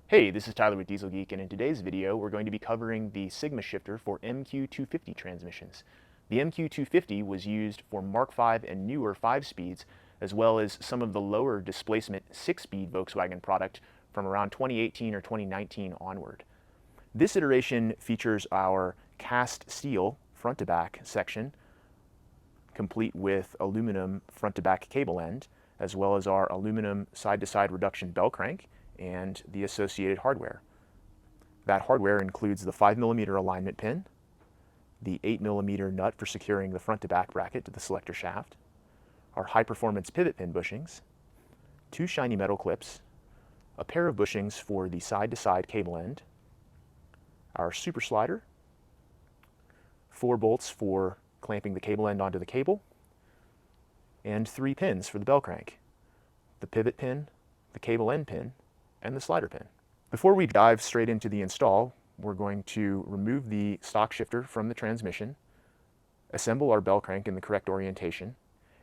Hey, this is Tyler with Dieselgeek, and in today's video we're going to be covering the Sigma shifter for MQ250 transmissions. The MQ250 was used for Mark 5 and newer 5-speeds, as well as some of the lower displacement 6-speed Volkswagen product from around 2018 or 2019 onward. This iteration features our cast steel front-to-back section, complete with aluminum front-to-back cable end, as well as our aluminum side-to-side reduction bell crank and the associated hardware. That hardware includes the 5mm alignment pin, the 8mm nut for securing the front-to-back bracket to the selector shaft, our high-performance pivot pin bushings, 2 shiny metal clips, a pair of bushings for the side-to-side cable end, our super slider, 4 bolts for clamping the cable end onto the cable, and 3 pins for the bell crank, the pivot pin, the cable end pin, and the slider pin. Before we dive straight into the install, we're going to remove the stock shifter from the transmission, assemble our bell crank in the correct orientation,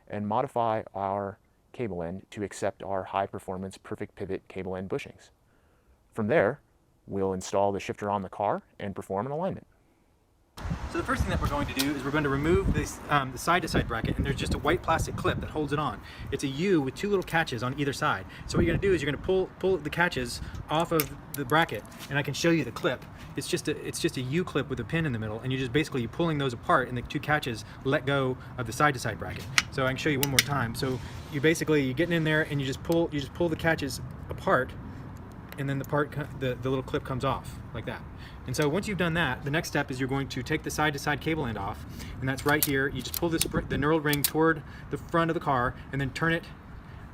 and modify our cable end to accept our high-performance perfect pivot cable end bushings. From there, we'll install the shifter on the car and perform an alignment. So the first thing that we're going to do is we're going to remove this, the side-to-side bracket, and there's just a white plastic clip that holds it on. It's a U with 2 little catches on either side. So what you're going to do is you're going to pull the catches off of the bracket, and I can show you the clip. It's just a U clip with a pin in the middle, and you're pulling those apart, and the 2 catches let go of the side-to-side bracket. So I can show you one more time. So you're getting in there, and you just pull the catches apart, and then the little clip comes off like that. And so once you've done that, the next step is you're going to take the side-to-side cable end off, and that's right here. You just pull the knurled ring toward the front of the car, and then turn it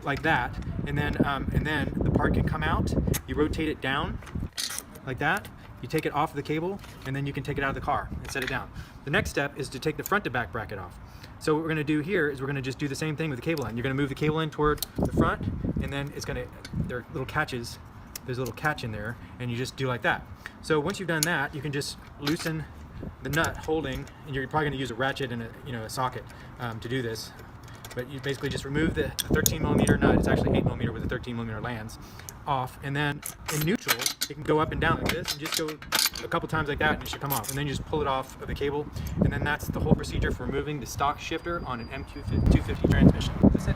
like that, and then the part can come out. You rotate it down like that. You take it off the cable, and then you can take it out of the car and set it down. The next step is to take the front-to-back bracket off. So what we're going to do here is we're going to just do the same thing with the cable end. You're going to move the cable end toward the front, and then there are little catches. There's a little catch in there, and you just do like that. So once you've done that, you can just loosen the nut holding, and you're probably going to use a ratchet and a socket to do this. But you basically just remove the 13mm nut. It's actually 8mm with a 13mm lands off, and then in neutral, it can go up and down like this, and just go a couple times like that, and it should come off. And then you just pull it off of the cable, and then that's the whole procedure for removing the stock shifter on an MQ250 transmission. That's it.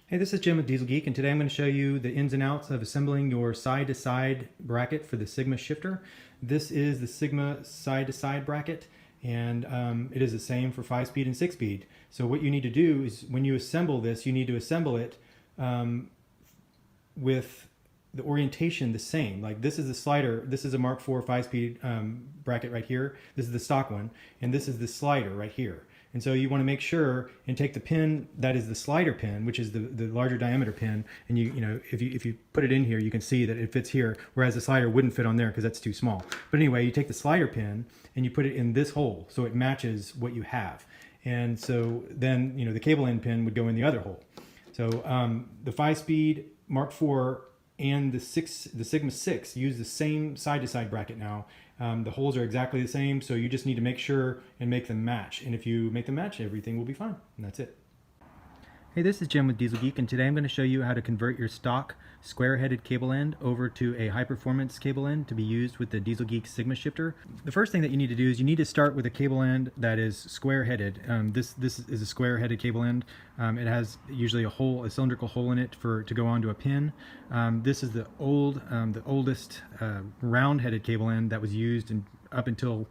Hey, this is Jim with Dieselgeek, and today I'm going to show you the ins and outs of assembling your side-to-side bracket for the Sigma shifter. This is the Sigma side-to-side bracket, and it is the same for 5-speed and 6-speed. So what you need to do is when you assemble this, you need to assemble it with the orientation the same. Like this is the slider, this is a Mark IV 5-speed bracket right here. This is the stock one, and this is the slider right here. And so you want to make sure and take the pin that is the slider pin, which is the larger diameter pin, and if you put it in here, you can see that it fits here, whereas the slider wouldn't fit on there because that's too small. But anyway, you take the slider pin and you put it in this hole so it matches what you have. And so then the cable end pin would go in the other hole. So the 5-speed Mark IV and the Sigma 6 use the same side-to-side bracket now. The holes are exactly the same, so you just need to make sure and make them match. And if you make them match, everything will be fine. And that's it. Hey, this is Jim with Dieselgeek, and today I'm going to show you how to convert your stock square-headed cable end over to a high-performance cable end to be used with the Dieselgeek Sigma shifter. The first thing that you need to do is you need to start with a cable end that is square-headed. This is a square-headed cable end. It has usually a cylindrical hole in it to go onto a pin. This is the oldest round-headed cable end that was used up until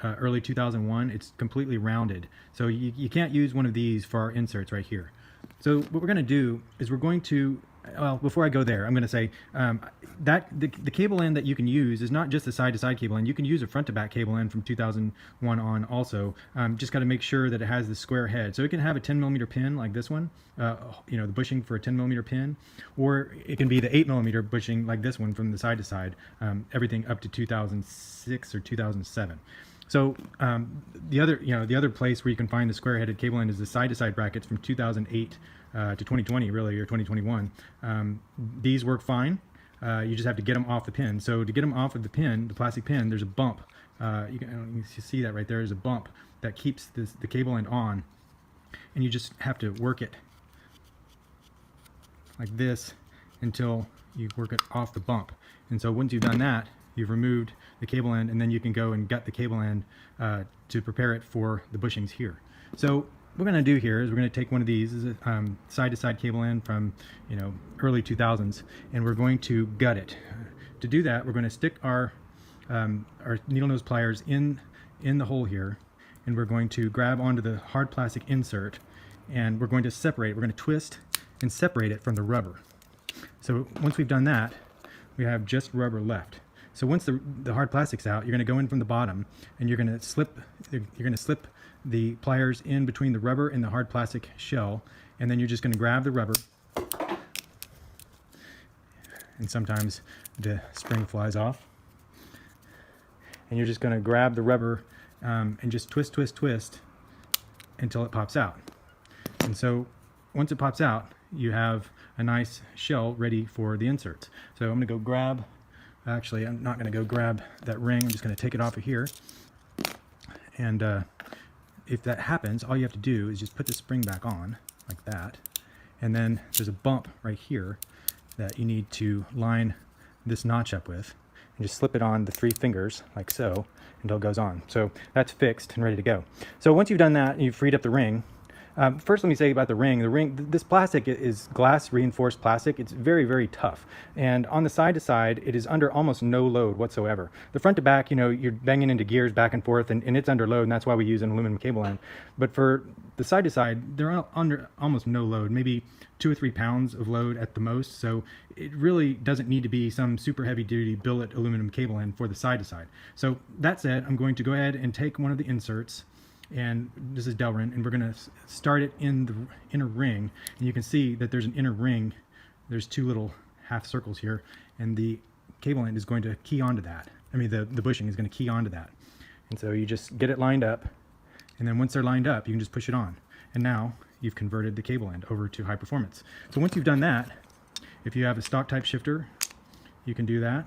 early 2001. It's completely rounded, so you can't use one of these for our inserts right here. So what we're going to do is we're going to, well, before I go there, I'm going to say that the cable end that you can use is not just the side-to-side cable end. You can use a front-to-back cable end from 2001 on also. Just got to make sure that it has the square head. So it can have a 10mm pin like this one, the bushing for a 10mm pin, or it can be the 8mm bushing like this one from the side-to-side, everything up to 2006 or 2007. So the other place where you can find the square-headed cable end is the side-to-side brackets from 2008 to 2020, really, or 2021. These work fine. You just have to get them off the pin. So to get them off of the pin, the plastic pin, there's a bump. You can see that right there. There's a bump that keeps the cable end on, and you just have to work it like this, until you work it off the bump. And so once you've done that, you've removed the cable end, and then you can go and gut the cable end to prepare it for the bushings here. So what we're going to do here is we're going to take one of these, this is a side-to-side cable end from early 2000s, and we're going to gut it. To do that, we're going to stick our needle nose pliers in the hole here, and we're going to grab onto the hard plastic insert, and we're going to separate. We're going to twist and separate it from the rubber. So once we've done that, we have just rubber left. So once the hard plastic's out, you're going to go in from the bottom, and you're going to slip the pliers in between the rubber and the hard plastic shell, and then you're just going to grab the rubber, and sometimes the spring flies off, and you're just going to grab the rubber and just twist, twist, twist until it pops out. And so once it pops out, you have a nice shell ready for the inserts. So I'm going to go grab, actually I'm not going to go grab that ring, I'm just going to take it off of here. And if that happens, all you have to do is just put the spring back on like that, and then there's a bump right here that you need to line this notch up with, and just slip it on the 3 fingers like so until it goes on. So that's fixed and ready to go. So once you've done that and you've freed up the ring, first let me say about the ring, this plastic is glass reinforced plastic. It's very, very tough. And on the side to side, it is under almost no load whatsoever. The front to back, you're banging into gears back and forth, and it's under load, and that's why we use an aluminum cable end. But for the side to side, they're under almost no load, maybe 2 or 3 pounds of load at the most. So it really doesn't need to be some super heavy duty billet aluminum cable end for the side to side. So that said, I'm going to go ahead and take one of the inserts, and this is Delrin, and we're going to start it in the inner ring, and you can see that there's an inner ring. There's 2 little half circles here, and the cable end is going to key onto that. I mean, the bushing is going to key onto that. And so you just get it lined up, and then once they're lined up, you can just push it on. And now you've converted the cable end over to high performance. So once you've done that, if you have a stock type shifter, you can do that,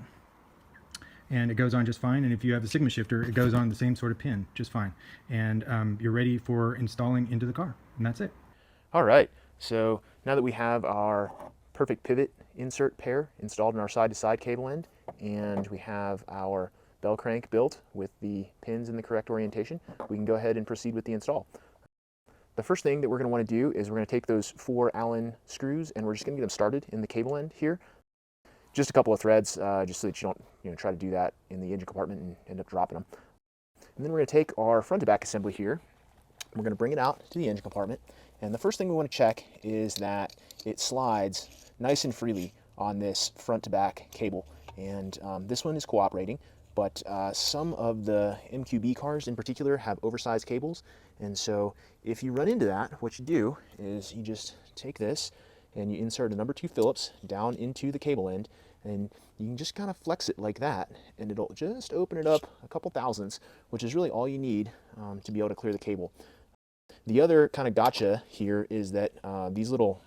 and it goes on just fine. And if you have a Sigma shifter, it goes on the same sort of pin just fine. And you're ready for installing into the car, and that's it. All right, so now that we have our perfect pivot insert pair installed in our side-to-side cable end, and we have our bell crank built with the pins in the correct orientation, we can go ahead and proceed with the install. The first thing that we're going to want to do is we're going to take those 4 Allen screws, and we're just going to get them started in the cable end here. Just a couple of threads, just so that you don't try to do that in the engine compartment and end up dropping them. And then we're going to take our front to back assembly here. We're going to bring it out to the engine compartment, and the first thing we want to check is that it slides nice and freely on this front to back cable. And this one is cooperating, but some of the MQB cars in particular have oversized cables, and so if you run into that, what you do is you just take this and you insert a number 2 Phillips down into the cable end, and you can just kind of flex it like that, and it'll just open it up a couple thousandths, which is really all you need to be able to clear the cable. The other kind of gotcha here is that these little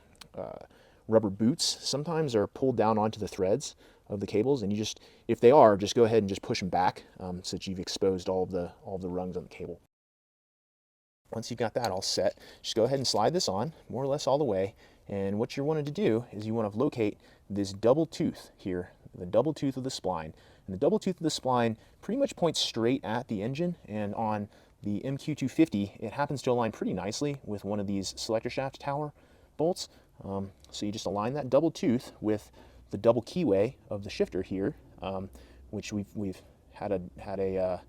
rubber boots sometimes are pulled down onto the threads of the cables, and you just, if they are, just go ahead and just push them back so that you've exposed all of the rungs on the cable. Once you've got that all set, just go ahead and slide this on more or less all the way. And what you're wanting to do is you want to locate this double tooth here, the double tooth of the spline. And the double tooth of the spline pretty much points straight at the engine, and on the MQ250 it happens to align pretty nicely with one of these selector shaft tower bolts. So you just align that double tooth with the double keyway of the shifter here, which we've had a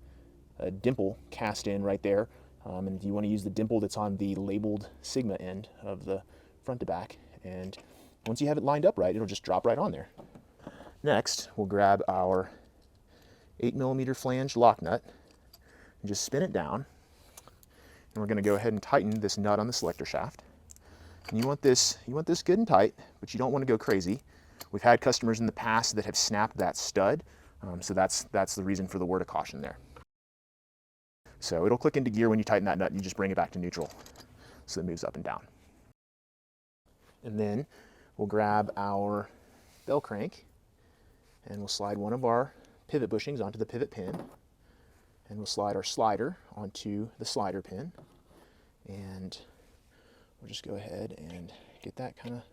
dimple cast in right there. And you want to use the dimple that's on the labeled Sigma end of the front to back, and once you have it lined up right, it'll just drop right on there. Next, we'll grab our 8mm flange lock nut and just spin it down, and we're going to go ahead and tighten this nut on the selector shaft. And you want this good and tight, but you don't want to go crazy. We've had customers in the past that have snapped that stud, so that's the reason for the word of caution there. So it'll click into gear when you tighten that nut, and you just bring it back to neutral so it moves up and down. And then we'll grab our bell crank, and we'll slide one of our pivot bushings onto the pivot pin, and we'll slide our slider onto the slider pin, and we'll just go ahead and get that kind of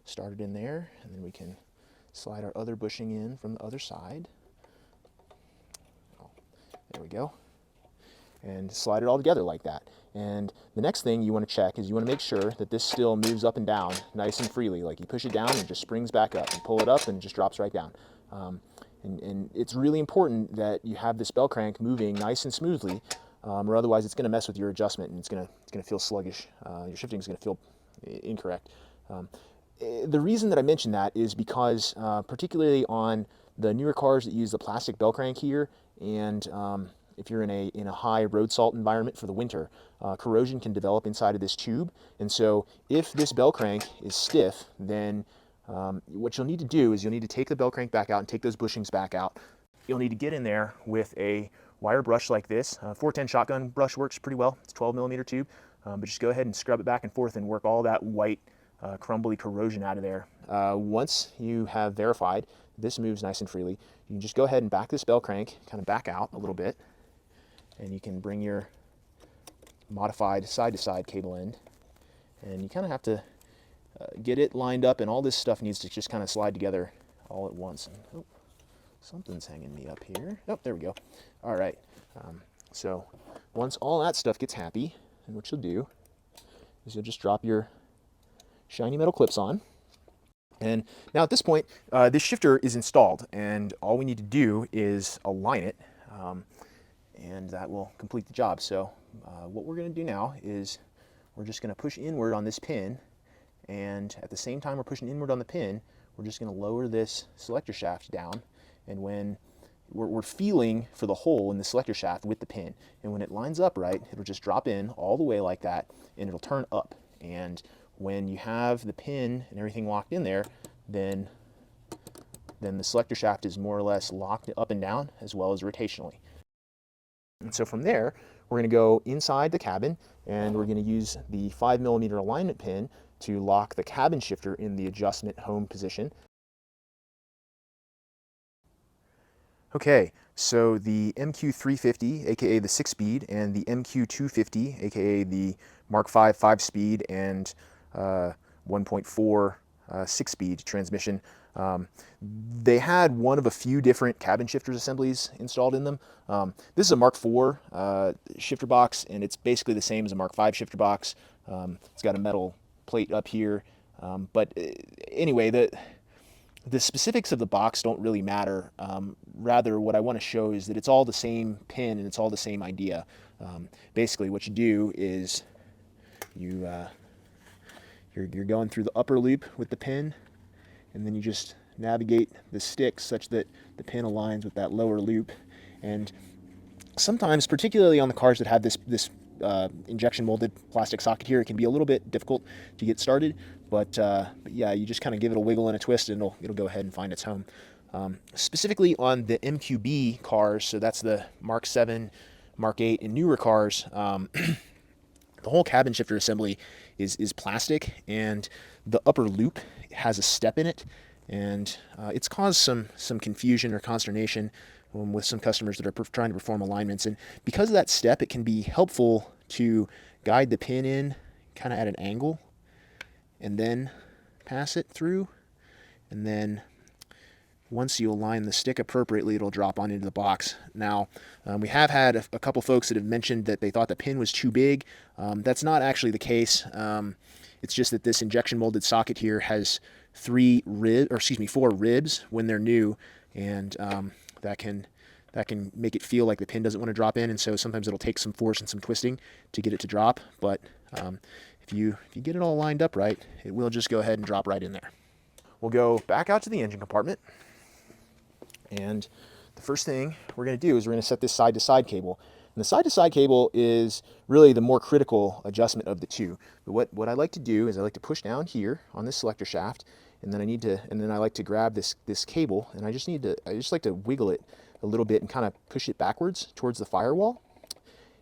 started in there, and then we can slide our other bushing in from the other side. Oh, there we go. And slide it all together like that. And the next thing you want to check is you want to make sure that this still moves up and down nice and freely. Like you push it down and it just springs back up, and pull it up and it just drops right down. And it's really important that you have this bell crank moving nice and smoothly, or otherwise it's going to mess with your adjustment and it's going to feel sluggish. Your shifting is going to feel incorrect. The reason that I mention that is because particularly on the newer cars that use the plastic bell crank here, and if you're in a high road salt environment for the winter, corrosion can develop inside of this tube. And so if this bell crank is stiff, then what you'll need to do is you'll need to take the bell crank back out and take those bushings back out. You'll need to get in there with a wire brush like this. 410 shotgun brush works pretty well. It's 12mm tube, but just go ahead and scrub it back and forth and work all that white crumbly corrosion out of there. Once you have verified this moves nice and freely, you can just go ahead and back this bell crank kind of back out a little bit, and you can bring your modified side-to-side cable end, and you kind of have to get it lined up, and all this stuff needs to just kind of slide together all at once. And, oh, something's hanging me up here. Oh, there we go. All right. So once all that stuff gets happy, and what you'll do is you'll just drop your shiny metal clips on. And now at this point, this shifter is installed, and all we need to do is align it, and that will complete the job. So what we're going to do now is we're just going to push inward on this pin, and at the same time we're pushing inward on the pin, we're just going to lower this selector shaft down, and when we're feeling for the hole in the selector shaft with the pin, and when it lines up right, it'll just drop in all the way like that, and it'll turn up. And when you have the pin and everything locked in there, then the selector shaft is more or less locked up and down as well as rotationally. And so from there, we're going to go inside the cabin, and we're going to use the 5mm alignment pin to lock the cabin shifter in the adjustment home position. Okay, so the MQ350, aka the 6-speed, and the MQ250, aka the Mark V 5-speed and 1.4 6-speed transmission, they had one of a few different cabin shifters assemblies installed in them. This is a Mark IV shifter box, and it's basically the same as a Mark V shifter box. It's got a metal plate up here, but anyway, the specifics of the box don't really matter. Rather, what I want to show is that it's all the same pin and it's all the same idea. Basically, what you do is you're going through the upper loop with the pin, and then you just navigate the stick such that the pin aligns with that lower loop. And sometimes, particularly on the cars that have this injection molded plastic socket here, it can be a little bit difficult to get started, but yeah, you just kind of give it a wiggle and a twist, and it'll go ahead and find its home. Specifically on the MQB cars, so that's the Mark 7, Mark 8, and newer cars, the whole cabin shifter assembly is plastic, and the upper loop has a step in it, and it's caused some confusion or consternation with some customers that are trying to perform alignments. And because of that step, it can be helpful to guide the pin in kind of at an angle and then pass it through, and then once you align the stick appropriately, it'll drop on into the box. Now, we have had a couple folks that have mentioned that they thought the pin was too big. That's not actually the case. It's just that this injection molded socket here has 4 ribs when they're new, and that can make it feel like the pin doesn't want to drop in, and so sometimes it'll take some force and some twisting to get it to drop. But if you get it all lined up right, it will just go ahead and drop right in there. We'll go back out to the engine compartment, and the first thing we're going to do is we're going to set this side-to-side cable. And the side-to-side cable is really the more critical adjustment of the two. But what I like to do is I like to push down here on this selector shaft, and then I like to grab this cable, and I just like to wiggle it a little bit and kind of push it backwards towards the firewall.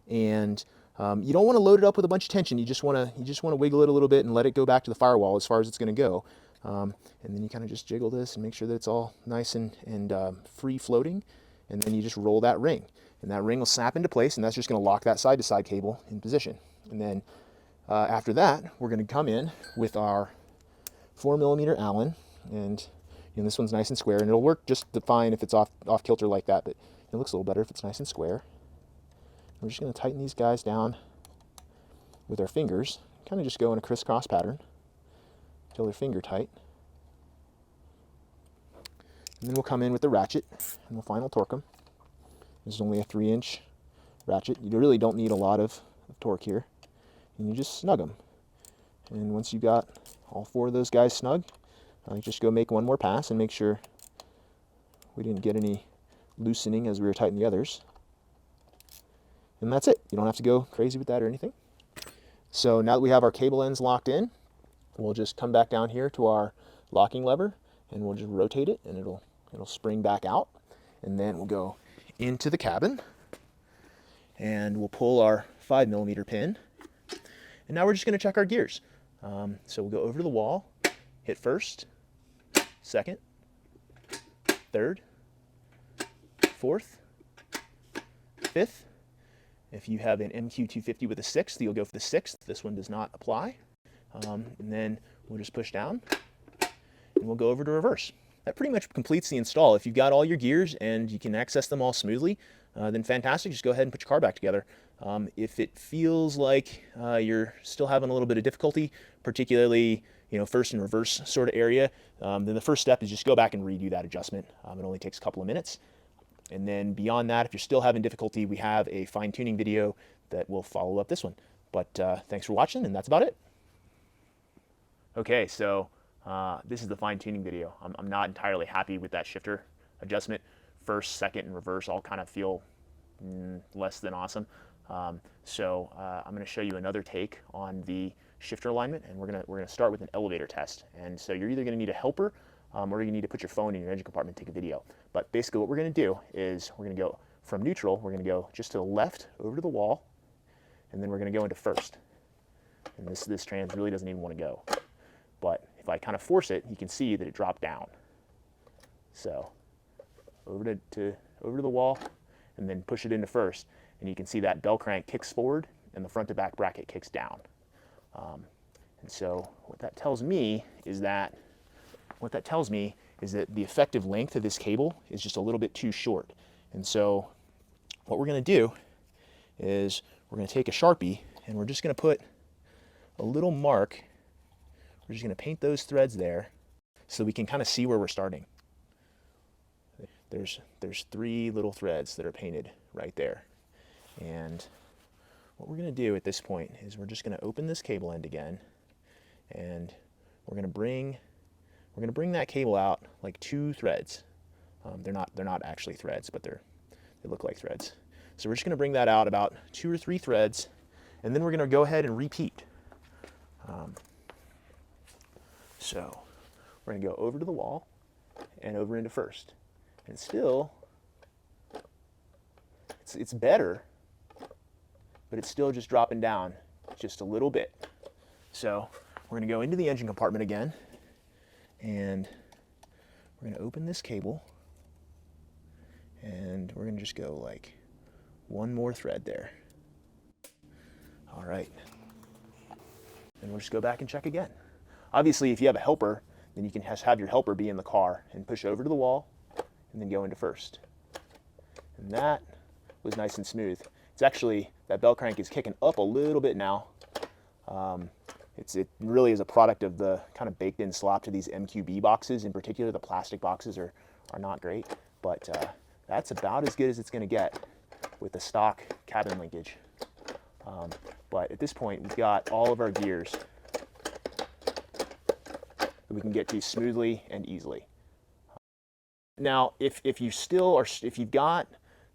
And you don't want to load it up with a bunch of tension. You just want to wiggle it a little bit and let it go back to the firewall as far as it's going to go. And then you kind of just jiggle this and make sure that it's all nice and free floating, and then you just roll that ring, and that ring will snap into place, and that's just going to lock that side-to-side cable in position. And then after that, we're going to come in with our 4mm Allen, and And this one's nice and square, and it'll work just fine if it's off kilter like that, but it looks a little better if it's nice and square. We're just going to tighten these guys down with our fingers, kind of just go in a crisscross pattern until they're finger tight. And then we'll come in with the ratchet and we'll final torque them. This is only a 3-inch ratchet. You really don't need a lot of torque here. And you just snug them. And once you've got all 4 of those guys snug, just go make one more pass and make sure we didn't get any loosening as we were tightening the others. And that's it. You don't have to go crazy with that or anything. So now that we have our cable ends locked in, we'll just come back down here to our locking lever and we'll just rotate it and it'll spring back out. And then we'll go into the cabin and we'll pull our 5mm pin. And now we're just going to check our gears. So we'll go over to the wall, hit first, second, third, fourth, fifth. If you have an MQ250 with a 6th, you'll go for the 6th. This one does not apply. And then we'll just push down and we'll go over to reverse. That pretty much completes the install. If you've got all your gears and you can access them all smoothly, then fantastic. Just go ahead and put your car back together. If it feels like you're still having a little bit of difficulty, particularly first and reverse sort of area, then the first step is just go back and redo that adjustment. It only takes a couple of minutes. And then beyond that, if you're still having difficulty, we have a fine-tuning video that will follow up this one. But thanks for watching, and that's about it. Okay, so this is the fine-tuning video. I'm not entirely happy with that shifter adjustment. First, second, and reverse all kind of feel less than awesome. So I'm going to show you another take on the shifter alignment, and we're gonna start with an elevator test. And so you're either going to need a helper or you need to put your phone in your engine compartment and take a video. But basically what we're going to do is we're going to go from neutral, we're going to go just to the left over to the wall, and then we're going to go into first. And this trans really doesn't even want to go. But if I kind of force it, you can see that it dropped down. So over to the wall, and then push it into first, and you can see that bell crank kicks forward and the front to back bracket kicks down. And so what that tells me is that the effective length of this cable is just a little bit too short. And so what we're going to do is we're going to take a Sharpie and we're just going to put a little mark. We're just going to paint those threads there so we can kind of see where we're starting. There's 3 little threads that are painted right there. And what we're going to do at this point is we're just going to open this cable end again, and we're going to bring that cable out like 2 threads. They're not actually threads, but they look like threads. So we're just going to bring that out about 2 or 3 threads, and then we're going to go ahead and repeat. So we're going to go over to the wall and over into first. And still, it's better, but it's still just dropping down just a little bit. So we're going to go into the engine compartment again, and we're going to open this cable, and we're going to just go like 1 more thread there. All right. And we'll just go back and check again. Obviously, if you have a helper, then you can just have your helper be in the car and push over to the wall and then go into first. And that was nice and smooth. It's actually, that bell crank is kicking up a little bit now. It really is a product of the kind of baked in slop to these MQB boxes. In particular, the plastic boxes are not great, but that's about as good as it's going to get with the stock cabin linkage. But at this point, we've got all of our gears that we can get to smoothly and easily. Now, if you've got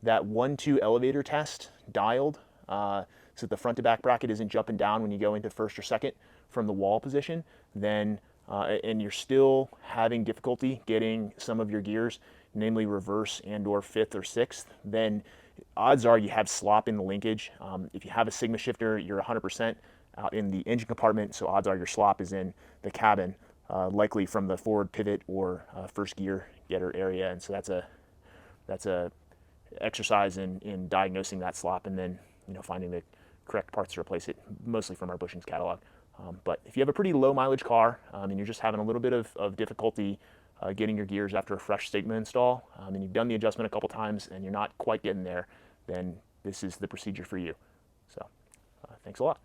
that 1-2 elevator test dialed, so that the front to back bracket isn't jumping down when you go into first or second from the wall position, then and you're still having difficulty getting some of your gears, namely reverse and or 5th or 6th, then odds are you have slop in the linkage. If you have a Sigma shifter, you're 100% out in the engine compartment, so odds are your slop is in the cabin, likely from the forward pivot or first gear getter area. And so that's a exercise in diagnosing that slop and then finding the correct parts to replace it, mostly from our bushings catalog. But if you have a pretty low mileage car and you're just having a little bit of difficulty getting your gears after a fresh Sigma install, and you've done the adjustment a couple times and you're not quite getting there, then this is the procedure for you. So thanks a lot.